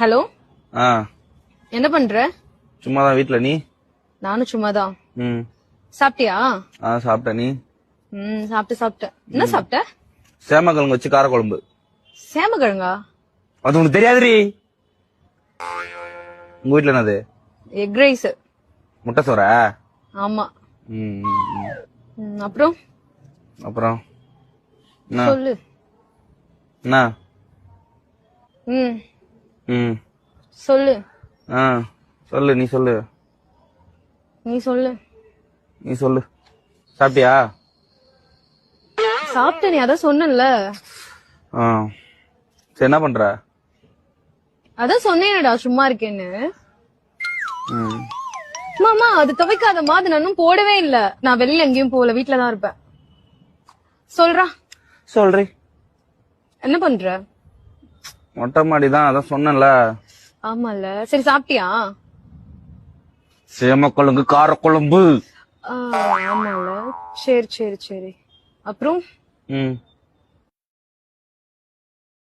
Hello, ஆ என்ன பண்ற? சும்மாதான் வீட்ல. நீ? நானும் சும்மாதான். ம் சாப்பிட்டியா? சாப்பிட்ட. நீ? சாப்பிட்டேன். என்ன சாப்பிட்ட? சேமக்கிழங்கு வச்சு காரக்குழம்பு. சேமக்கிழங்கா? அது உனக்கு தெரியாதுரி. உங்க வீட்ல என்னது? Egg rice. முட்டை சோறா? ஆமா. ம் அப்புறம் அப்புறம் என்ன? சொல்லு. என்ன? ம் ம் சொல்லு. சொல்லு. நீ சொல்லு. நீ சொல்லு. நீ சொல்லு. சாப்பிட்டியா? சாப்பிட்ட, நீ அதான் சொன்னல. சரி, என்ன பண்ற? அதான் சொன்னேனடா சும்மா இருக்கேன்னு. ம் மாமா அது துவைக்காதமா, அது நானும் போடவே இல்ல. நான் வெளியில எங்கேயும் போகல, வீட்டுலதான் இருப்பேன். சொல்றா. சொல்றி. என்ன பண்ற? மொட்டை மாடிதான், அதான் சொன்னேன்ல. ஆமால. சரி சாப்பிட்டியா? சேமக்கிழங்கு காரக்குழம்பு. ஆமால. சரி சரி சரி. அப்புறம் ம்